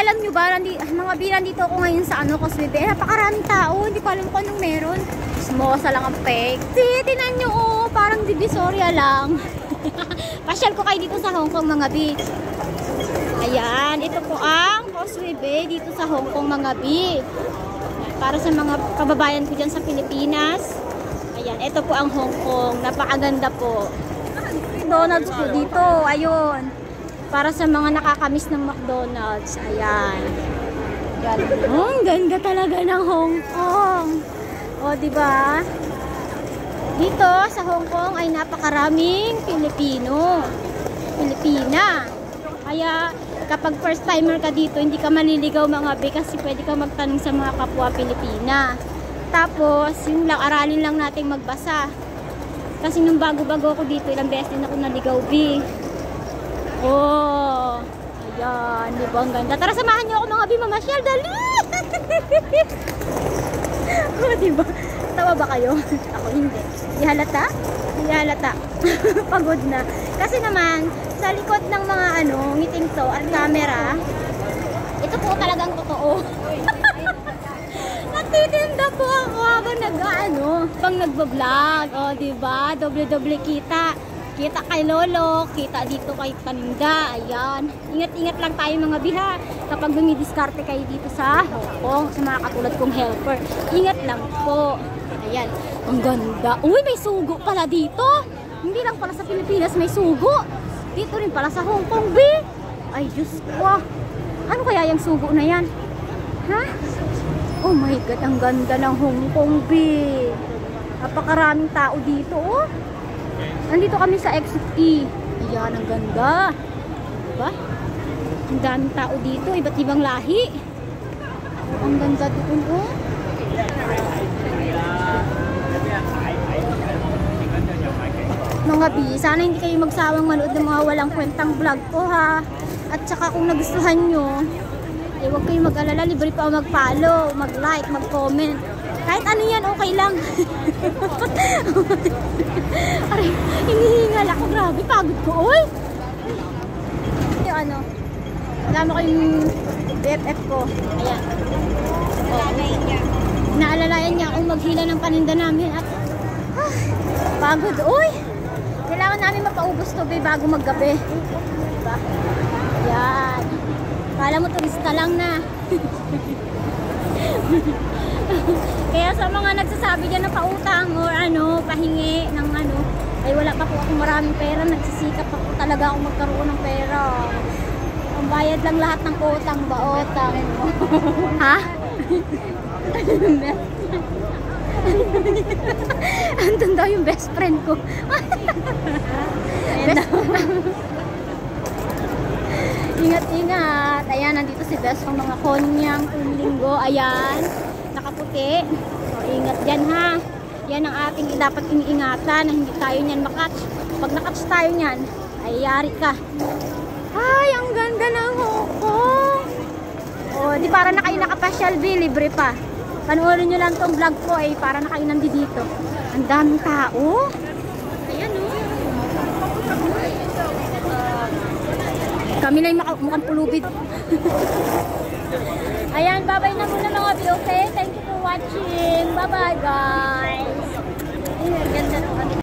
alam nyo ba, mga bilan dito ako ngayon sa Causeway Bay. Napakaraming tao, hindi ko alam kung anong meron. Smosa lang ang fake. Tinan nyo, oh, parang Divisoria lang. Pasyal ko kayo dito sa Hong Kong, mga bi. Ayan, ito po ang Causeway Bay dito sa Hong Kong, mga bi. Para sa mga kababayan ko dyan sa Pilipinas. Ayan, ito po ang Hong Kong. Napakaganda po. McDonald's po dito. Ayun. Para sa mga nakakamiss ng McDonald's. Ayan. Ang ganda talaga ng Hong Kong. O, diba? Dito sa Hong Kong ay napakaraming Pilipino. Pilipina. Kaya kapag first timer ka dito, hindi ka maliligaw, mga be, kasi pwede ka magtanong sa mga kapwa Pilipina. Tapos, yung lang, aralin lang natin magbasa. Kasi nung bago-bago ako dito, ilang beses din ako naligaw, be. Oh, ayan, di ba ang ganda? Tara, samahan niyo ako, mga be, mamasyal, dali! Oh, di ba? Tawa ba kayo? Ako hindi. Di halata? Di halata. Pagod na. Kasi naman, sa likod ng mga ngiting to at camera, ito po talagang totoo. Nagtitinda po ako habang pang nagbablog. O, diba? Doble-doble kita. Kita kay Lolo, kita dito kay Paninda. Ayan. Ingat-ingat lang tayo, mga biha. Kapag dumidiskarte kayo dito sa Hong Kong, sa mga katulad kong helper. Ingat lang po. Ayan. Ang ganda. Uy, may sugo pala dito. Hindi lang pala sa Pilipinas may sugo. Dito rin pala sa Hong Kong, B. Ay, Diyos ko. Ano kaya yung sugo na yan? Ha? Oh my God, ang ganda ng Hong Kong, B. Napakaraming tao dito, oh. Nandito kami sa Exit E. Ayan, ang ganda. Diba? Ang daming tao dito, iba't ibang lahi. Ang ganda doon, oh. Mga bi, sana hindi kayo magsawang manood ng mga walang kwentang vlog ko, ha. At saka kung nagustuhan nyo, eh huwag kayong mag-alala, libre pa o mag-follow, mag-like, mag-comment. Kahit ano yan, okay lang. Aray, hinihingal ako, grabe, pagod ko, oy. Yung kasama ko yung BFF ko. Ayan. Naalalayan niya akong maghila ng paninda namin at pagod, oy. Kailangan namin mapaubos to, bago maggabi. Diba? Ayan. Kala mo turista lang na. Kaya sa mga nagsasabi dyan na pautang or pahingi ng ay wala pa po akong maraming pera. Nagsisikap pa po talaga akong magkaroon ng pera. Ang bayad lang lahat ng utang ba? Utang. Ha? Andun daw yung best friend ko. Ingat-ingat. Ayan, nandito si Best ng mga konyang linggo. Ayan, nakaputi. So, ingat dyan, ha. Yan ang ating dapat iniingatan na hindi tayo niyan makatch. Pag nakatch tayo niyan, ay yari ka. Ay, ang ganda ng Hong Kong. O, di para na kayo nakapasyal, libre pa. Panoorin nyo lang tong vlog ko, ay para na kayo nandito. Ang daming tao. Ayan, o. Kami na yung mukhang pulubid. Ayan, bye-bye na muna, mga bi, okay? Thank you for watching. Bye-bye, guys. Ayan, ganda naman.